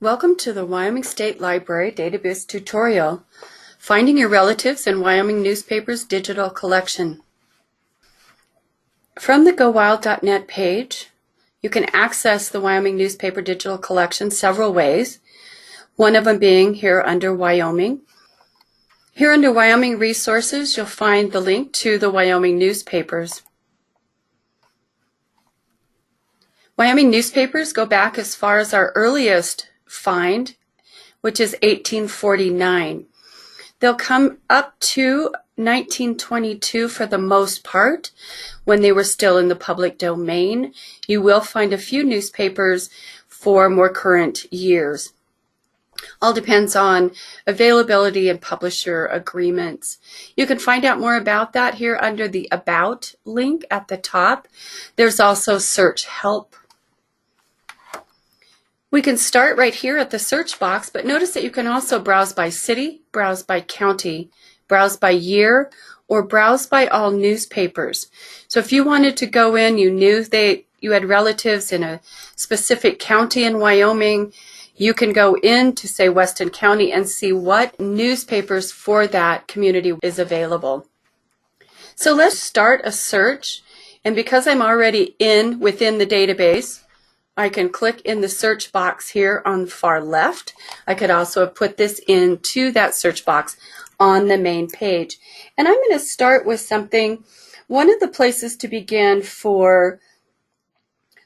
Welcome to the Wyoming State Library Database Tutorial, Finding Your Relatives in Wyoming Newspapers Digital Collection. From the GoWild.net page, you can access the Wyoming Newspaper Digital Collection several ways, one of them being here under Wyoming. Here under Wyoming Resources, you'll find the link to the Wyoming Newspapers. Wyoming newspapers go back as far as our earliest find, which is 1849. They'll come up to 1922 for the most part, when they were still in the public domain. You will find a few newspapers for more current years. All depends on availability and publisher agreements. You can find out more about that here under the About link at the top. There's also search help. We can start right here at the search box, but notice that you can also browse by city, browse by county, browse by year, or browse by all newspapers. So if you wanted to go in, you knew you had relatives in a specific county in Wyoming, you can go in to, say, Weston County and see what newspapers for that community is available. So let's start a search, and because I'm already within the database, I can click in the search box here on the far left. I could also have put this into that search box on the main page. And I'm going to start with something. One of the places to begin for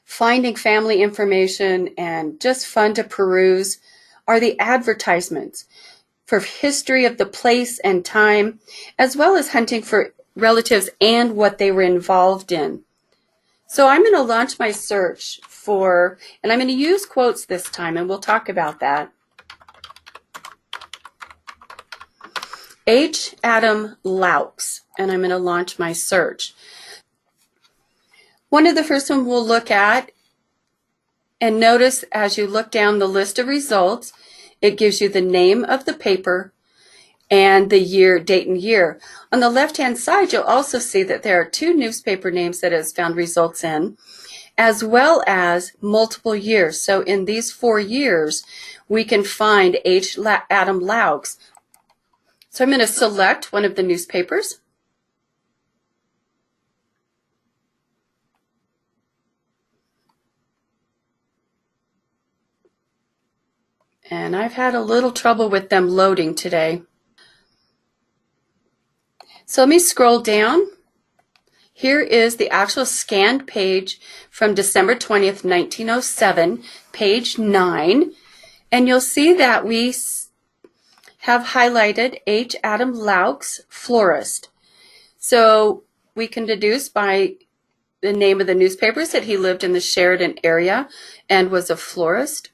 finding family information and just fun to peruse are the advertisements for history of the place and time, as well as hunting for relatives and what they were involved in. So I'm going to launch my search for, and I'm going to use quotes this time, and we'll talk about that. H. Adam Laux, and I'm going to launch my search. One of the first ones we'll look at, and notice as you look down the list of results, it gives you the name of the paper and the year, date and year. On the left-hand side, you'll also see that there are two newspaper names that it has found results in, as well as multiple years. So in these 4 years, we can find H. Adam Laux. So I'm going to select one of the newspapers. And I've had a little trouble with them loading today. So let me scroll down. Here is the actual scanned page from December 20th, 1907, page 9. And you'll see that we have highlighted H. Adam Laux, florist. So we can deduce by the name of the newspapers that he lived in the Sheridan area and was a florist.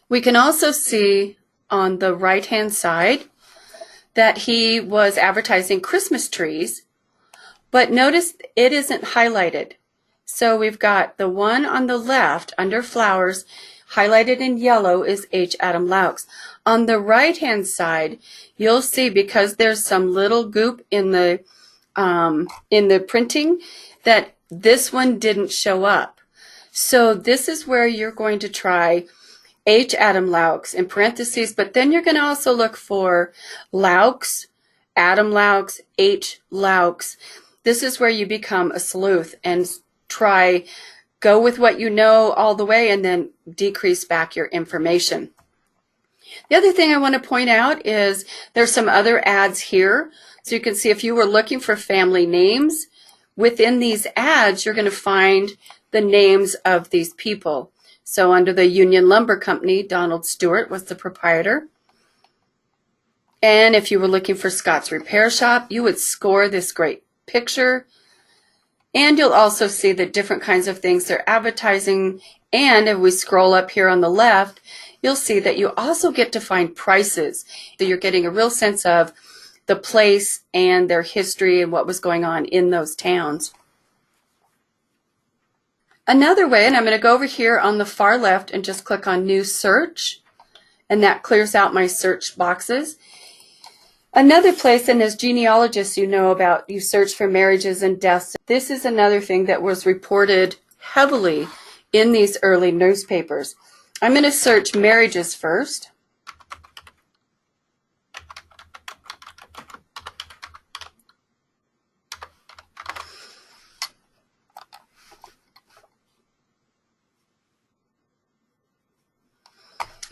We can also see on the right-hand side that he was advertising Christmas trees, but notice it isn't highlighted. So we've got the one on the left under flowers, highlighted in yellow, is H. Adam Laux. On the right-hand side, you'll see, because there's some little goop in the printing, that this one didn't show up. So this is where you're going to try H. Adam Laux in parentheses, but then you're going to also look for Laux, Adam Laux, H. Laux. This is where you become a sleuth and go with what you know all the way and then decrease back your information. The other thing I want to point out is there's some other ads here. So you can see if you were looking for family names, within these ads, you're going to find the names of these people. So under the Union Lumber Company, Donald Stewart was the proprietor. And if you were looking for Scott's Repair Shop, you would score this great picture. And you'll also see the different kinds of things they're advertising. And if we scroll up here on the left, you'll see that you also get to find prices. So you're getting a real sense of the place and their history and what was going on in those towns. Another way, and I'm going to go over here on the far left and just click on New Search, and that clears out my search boxes. Another place, and as genealogists you know about, you search for marriages and deaths. This is another thing that was reported heavily in these early newspapers. I'm going to search marriages first.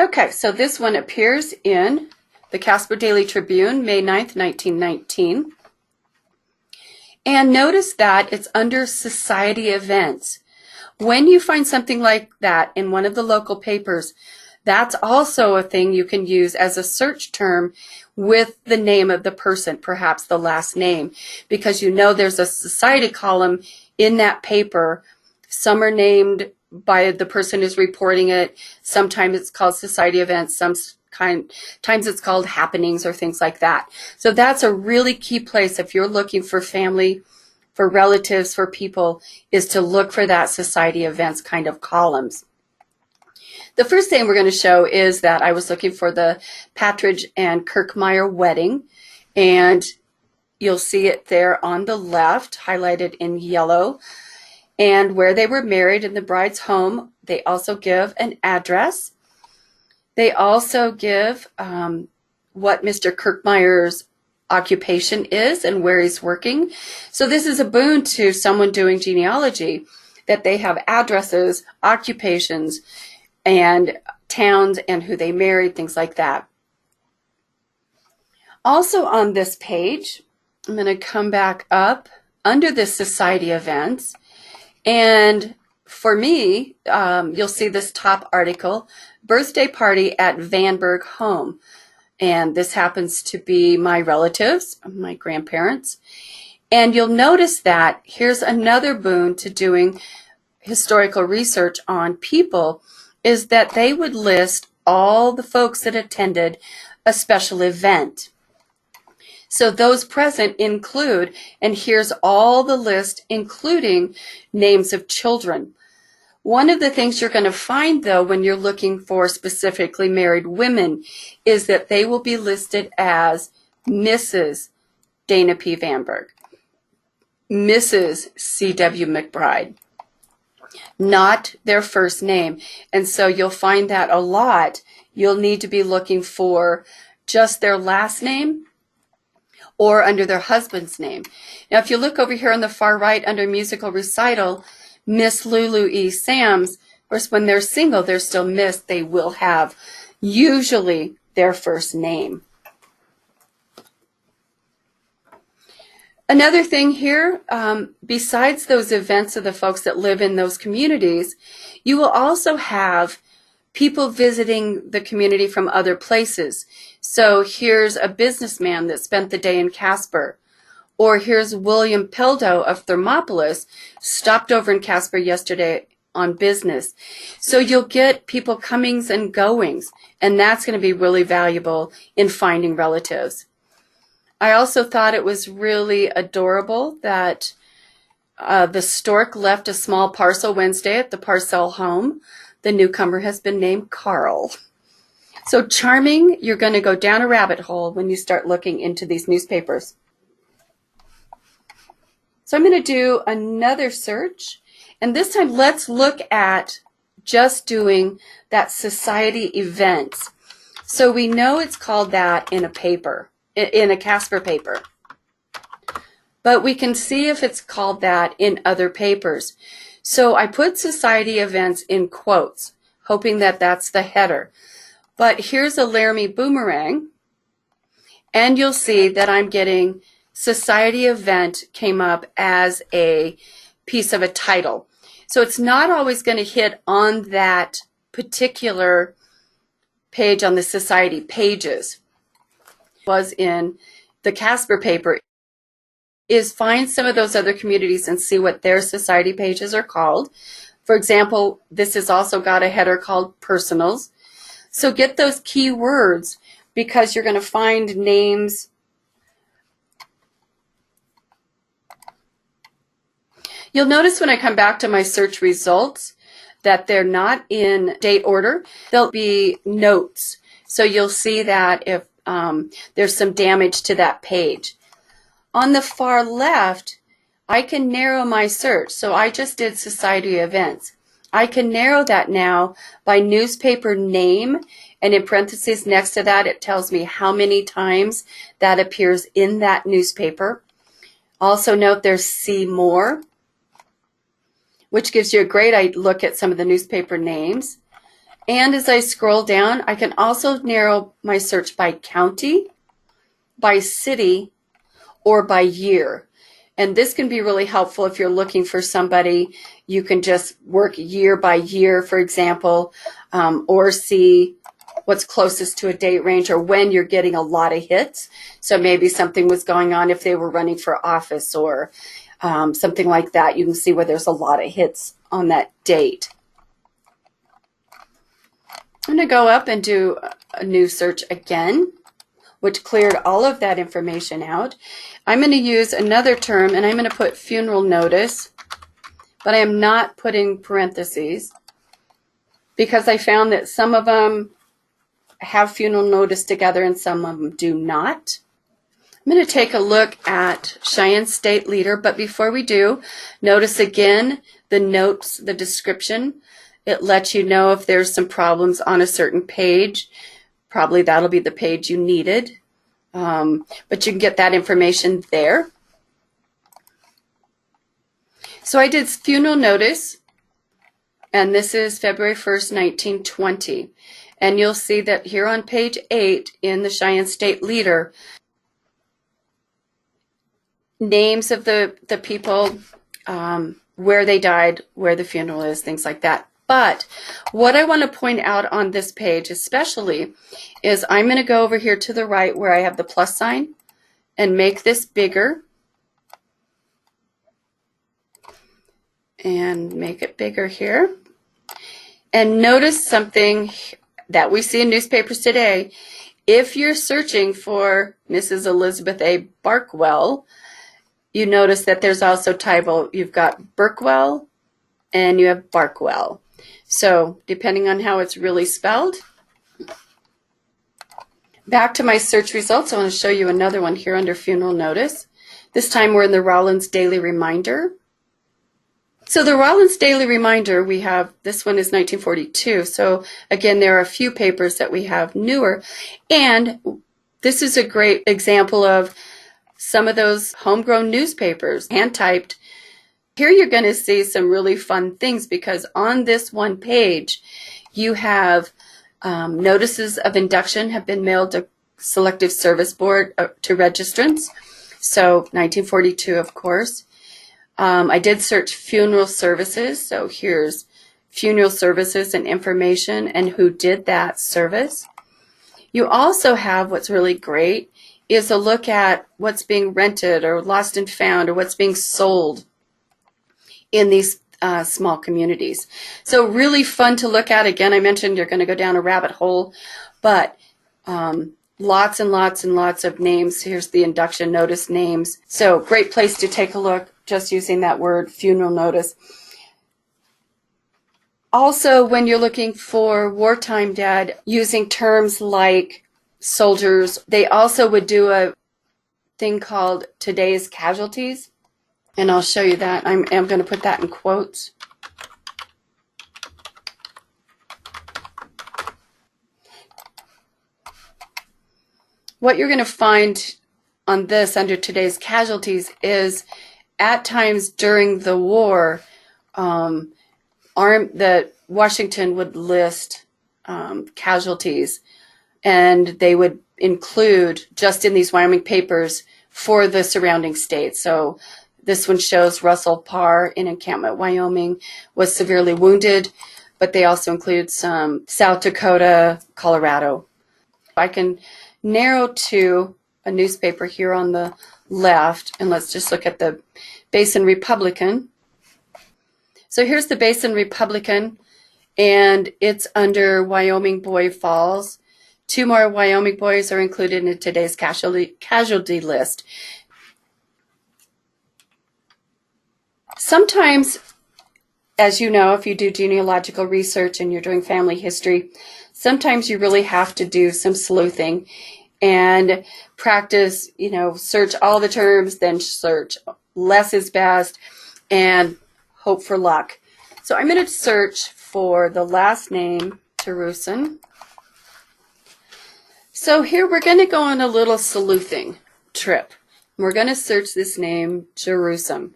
Okay, so this one appears in the Casper Daily Tribune, May 9th, 1919. And notice that it's under society events. When you find something like that in one of the local papers, that's also a thing you can use as a search term with the name of the person, perhaps the last name, because you know there's a society column in that paper. Some are named by the person who's reporting it. Sometimes it's called society events. Times it's called happenings or things like that. So that's a really key place if you're looking for family, for relatives, for people, is to look for that society events kind of columns. The first thing we're going to show is that I was looking for the Patridge and Meier wedding, and you'll see it there on the left, highlighted in yellow, and where they were married in the bride's home. They also give an address. They also give what Mr. Meier's occupation is and where he's working. So this is a boon to someone doing genealogy, that they have addresses, occupations, and towns and who they married, things like that. Also on this page, I'm going to come back up under the society events. And for me, you'll see this top article, birthday party at Van Burgh home. And this happens to be my relatives, my grandparents. And you'll notice that here's another boon to doing historical research on people, is that they would list all the folks that attended a special event. So those present include, and here's all the list, including names of children. One of the things you're going to find, though, when you're looking for specifically married women, is that they will be listed as Mrs. Dana P. Van Burgh, Mrs. C.W. McBride, not their first name. And so you'll find that a lot. You'll need to be looking for just their last name or under their husband's name. Now, if you look over here on the far right under musical recital, Miss Lulu E. Sams, of course, when they're single, they're still Miss. They will have usually their first name. Another thing here, besides those events of the folks that live in those communities, you will also have people visiting the community from other places. So here's a businessman that spent the day in Casper. Or here's William Peldo of Thermopolis, stopped over in Casper yesterday on business. So you'll get people comings and goings, and that's going to be really valuable in finding relatives. I also thought it was really adorable that the stork left a small parcel Wednesday at the Parcel home. The newcomer has been named Carl. So charming. You're going to go down a rabbit hole when you start looking into these newspapers. So I'm going to do another search, and this time let's look at just doing that society events. So we know it's called that in a paper, in a Casper paper, but we can see if it's called that in other papers. So I put society events in quotes, hoping that that's the header. But here's a Laramie boomerang, and you'll see that I'm getting society event came up as a piece of a title. So it's not always going to hit on that particular page on the society pages. Was in the Casper paper is find some of those other communities and see what their society pages are called. For example, this has also got a header called personals. So get those key words, because you're going to find names. You'll notice when I come back to my search results that they're not in date order. They'll be notes. So you'll see that if there's some damage to that page. On the far left, I can narrow my search. So I just did society events. I can narrow that now by newspaper name, and in parentheses next to that it tells me how many times that appears in that newspaper. Also note there's See More, which gives you a great look at some of the newspaper names. And as I scroll down, I can also narrow my search by county, by city, or by year. And this can be really helpful if you're looking for somebody. You can just work year by year, for example, or see what's closest to a date range or when you're getting a lot of hits. So maybe something was going on if they were running for office or something like that. You can see where there's a lot of hits on that date. I'm going to go up and do a new search again, which cleared all of that information out. I'm going to use another term, and I'm going to put funeral notice, but I am not putting parentheses because I found that some of them have funeral notice together and some of them do not. I'm going to take a look at Cheyenne State Leader, but before we do, notice again the notes, the description. It lets you know if there's some problems on a certain page. Probably that'll be the page you needed. But you can get that information there. So I did funeral notice, and this is February 1st, 1920. And you'll see that here on page 8 in the Cheyenne State Leader, names of the people, where they died, where the funeral is, things like that. But what I want to point out on this page especially is I'm going to go over here to the right where I have the plus sign and make this bigger and make it bigger here. And notice something that we see in newspapers today. If you're searching for Mrs. Elizabeth A. Barkwell, you notice that there's also typo. You've got Burkwell and you have Barkwell. So depending on how it's really spelled. Back to my search results, I want to show you another one here under funeral notice. This time we're in the Rollins Daily Reminder. So the Rollins Daily Reminder, we have, this one is 1942. So again, there are a few papers that we have newer. And this is a great example of some of those homegrown newspapers, hand-typed. Here you're going to see some really fun things because on this one page, you have notices of induction have been mailed to Selective Service Board to registrants. So 1942, of course. I did search funeral services. So here's funeral services and information and who did that service. You also have what's really great is a look at what's being rented or lost and found or what's being sold in these small communities. So really fun to look at. Again, I mentioned you're going to go down a rabbit hole, but lots and lots and lots of names. Here's the induction notice names. So great place to take a look just using that word funeral notice. Also, when you're looking for wartime dead, using terms like soldiers, they also would do a thing called Today's Casualties. And I'll show you that. I'm going to put that in quotes. What you're going to find on this under Today's Casualties is at times during the war, the Washington would list casualties, and they would include just in these Wyoming papers for the surrounding states. So this one shows Russell Parr in Encampment, Wyoming, was severely wounded, but they also include some South Dakota, Colorado. I can narrow to a newspaper here on the left, and let's just look at the Basin Republican. So here's the Basin Republican, and it's under Wyoming Boy Falls. 2 more Wyoming boys are included in today's casualty list. Sometimes, as you know, if you do genealogical research and you're doing family history, sometimes you really have to do some sleuthing and practice, search all the terms, then search less is best, and hope for luck. So I'm going to search for the last name, Jerusalem. So here we're going to go on a little sleuthing trip. We're going to search this name, Jerusalem.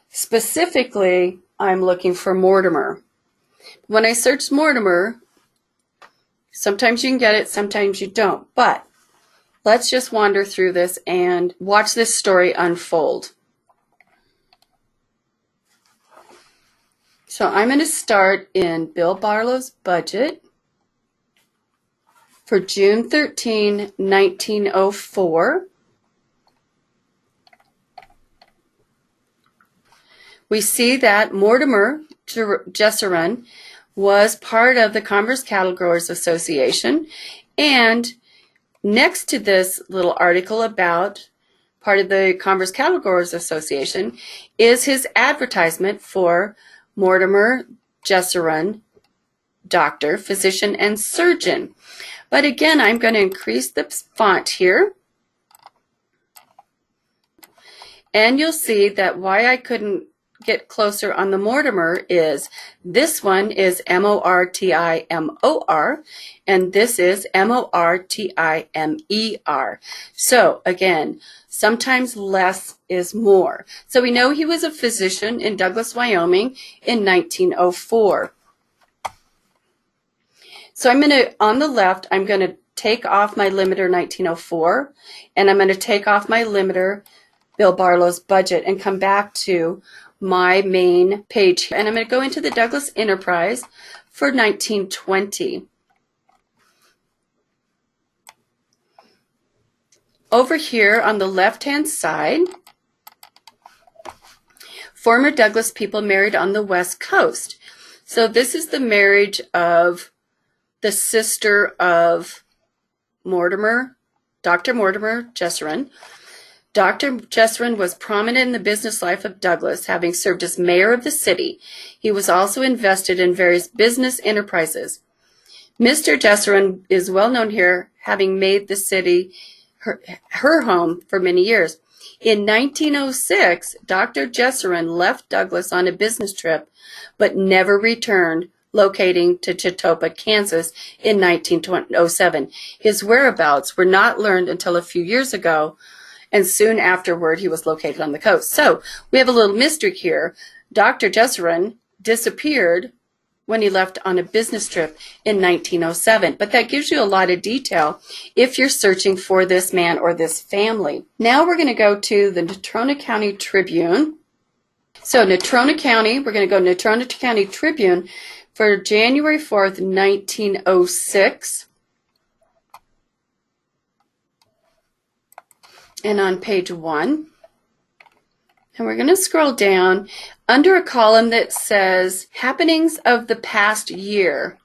Specifically, I'm looking for Mortimer. When I search Mortimer, sometimes you can get it, sometimes you don't. But let's just wander through this and watch this story unfold. So I'm going to start in Bill Barlow's budget for June 13, 1904. We see that Mortimer Jesseron was part of the Commerce Cattle Growers Association, and next to this little article about part of the Commerce Cattle Growers Association is his advertisement for Mortimer Jesseron, doctor, physician, and surgeon. But again, I'm going to increase the font here. And you'll see that why I couldn't get closer on the Mortimer is this one is M-O-R-T-I-M-O-R and this is M-O-R-T-I-M-E-R. So again, sometimes less is more. So we know he was a physician in Douglas, Wyoming in 1904. So I'm going to, on the left, I'm going to take off my limiter 1904 and I'm going to take off my limiter Bill Barlow's budget and come back to my main page. And I'm going to go into the Douglas Enterprise for 1920. Over here on the left-hand side, former Douglas people married on the West Coast. So this is the marriage of the sister of Mortimer, Dr. Mortimer Jesseron. Dr. Jesseron was prominent in the business life of Douglas, having served as mayor of the city. He was also invested in various business enterprises. Mr. Jesseron is well known here, having made the city her home for many years. In 1906, Dr. Jesseron left Douglas on a business trip, but never returned, locating to Chitopa, Kansas in 1907. His whereabouts were not learned until a few years ago, and soon afterward he was located on the coast. So we have a little mystery here. Dr. Jesseron disappeared when he left on a business trip in 1907. But that gives you a lot of detail if you're searching for this man or this family. Now we're going to go to the Natrona County Tribune. So Natrona County, we're going to go Natrona County Tribune for January 4th, 1906. And on page 1, and we're going to scroll down under a column that says happenings of the past year.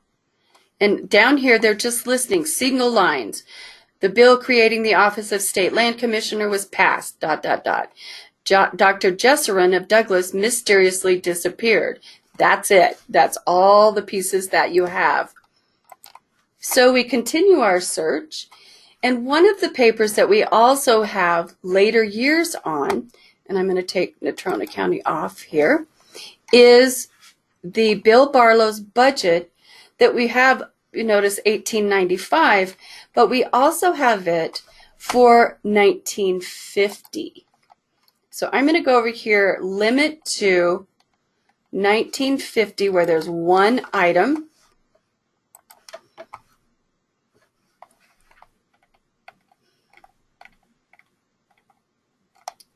And down here, they're just listing single lines. The bill creating the office of state land commissioner was passed, ... Dr. Jesseron of Douglas mysteriously disappeared. That's it. That's all the pieces that you have. So we continue our search. And one of the papers that we also have later years on, and I'm going to take Natrona County off here, is the Bill Barlow's budget that we have, you notice 1895, but we also have it for 1950. So I'm going to go over here, limit to 1950, where there's one item.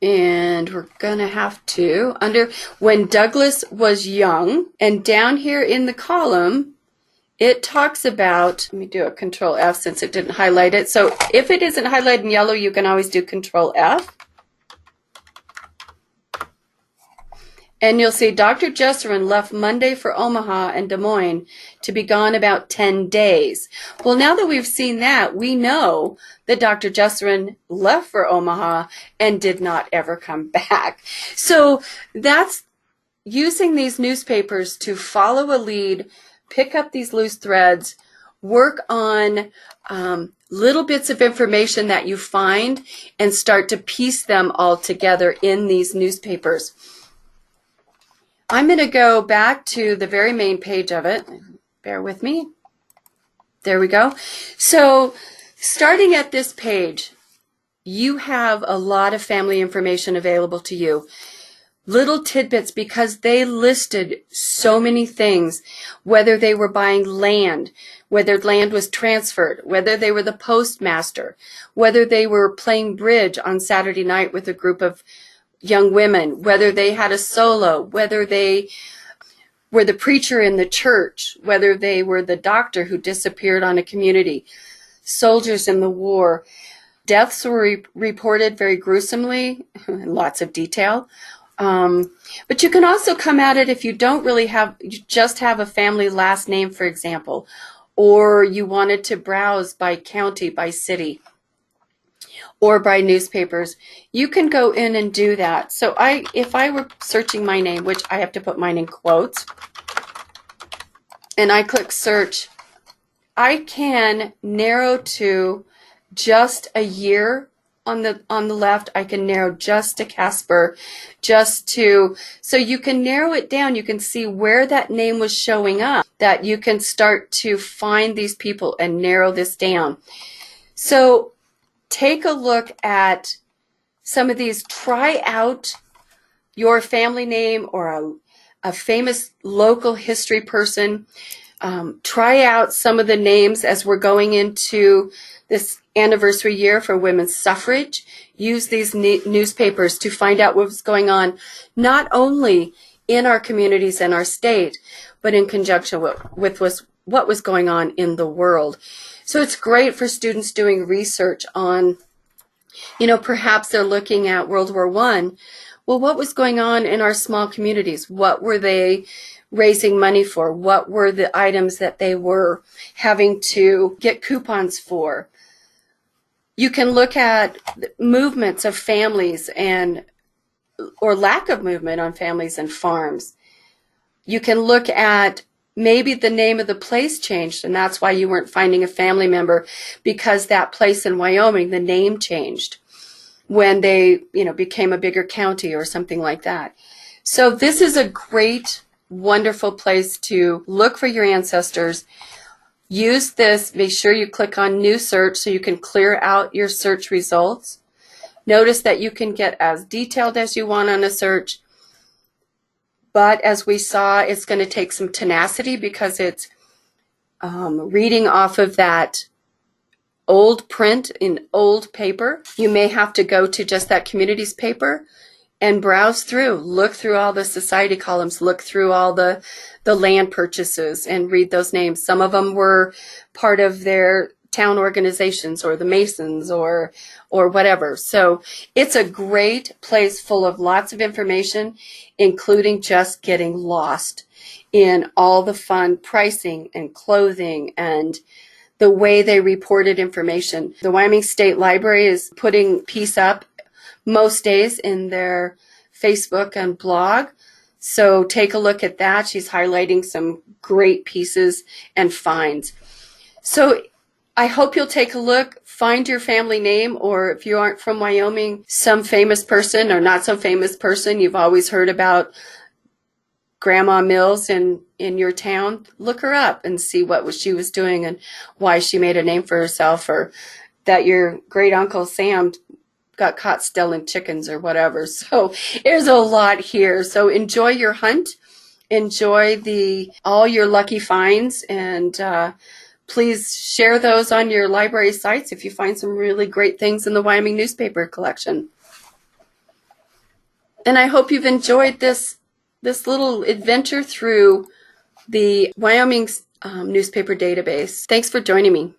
And we're going to have to, under when Douglas was young, and down here in the column, it talks about, let me do a Control F since it didn't highlight it. So if it isn't highlighted in yellow, you can always do Control F. And you'll see Dr. Jesseron left Monday for Omaha and Des Moines to be gone about 10 days. Well, now that we've seen that, we know that Dr. Jesseron left for Omaha and did not ever come back. So that's using these newspapers to follow a lead, pick up these loose threads, work on little bits of information that you find and start to piece them all together in these newspapers. I'm going to go back to the very main page of it. Bear with me. There we go. So starting at this page, you have a lot of family information available to you. Little tidbits, because they listed so many things, whether they were buying land, whether land was transferred, whether they were the postmaster, whether they were playing bridge on Saturday night with a group of young women, whether they had a solo, whether they were the preacher in the church, whether they were the doctor who disappeared on a community, soldiers in the war. Deaths were reported very gruesomely, in lots of detail. But you can also come at it if you don't really have, you just have a family last name, for example, or you wanted to browse by county, by city, or by newspapers. You can go in and do that. So if I were searching my name, which I have to put mine in quotes, and I click search, I can narrow to just a year. On the left, I can narrow just to Casper, so you can narrow it down. You can see where that name was showing up, that you can start to find these people and narrow this down. So take a look at some of these. Try out your family name or a famous local history person. Try out some of the names as we're going into this anniversary year for women's suffrage. Use these newspapers to find out what's going on, not only in our communities and our state, but in conjunction with what was going on in the world. So it's great for students doing research on, perhaps they're looking at World War I. Well, what was going on in our small communities? What were they raising money for? What were the items that they were having to get coupons for? You can look at movements of families or lack of movement on families and farms. You can look at maybe the name of the place changed, and that's why you weren't finding a family member, because that place in Wyoming, the name changed when they, became a bigger county or something like that. So this is a great, wonderful place to look for your ancestors. Use this. Make sure you click on New Search so you can clear out your search results. Notice that you can get as detailed as you want on a search, but as we saw, it's going to take some tenacity because it's reading off of that old print in old paper. You may have to go to just that community's paper and browse through, look through all the society columns, look through all the land purchases and read those names. Some of them were part of their town organizations or the Masons or whatever. So it's a great place full of lots of information, including just getting lost in all the fun pricing and clothing and the way they reported information. The Wyoming State Library is putting a piece up most days in their Facebook and blog. So take a look at that. She's highlighting some great pieces and finds. So I hope you'll take a look, find your family name, or if you aren't from Wyoming, some famous person or not so famous person. You've always heard about Grandma Mills in your town. Look her up and see what she was doing and why she made a name for herself, or that your great uncle Sam got caught stealing chickens or whatever. So there's a lot here. So enjoy your hunt, enjoy all your lucky finds, and please share those on your library sites if you find some really great things in the Wyoming newspaper collection. And I hope you've enjoyed this little adventure through the Wyoming newspaper database. Thanks for joining me.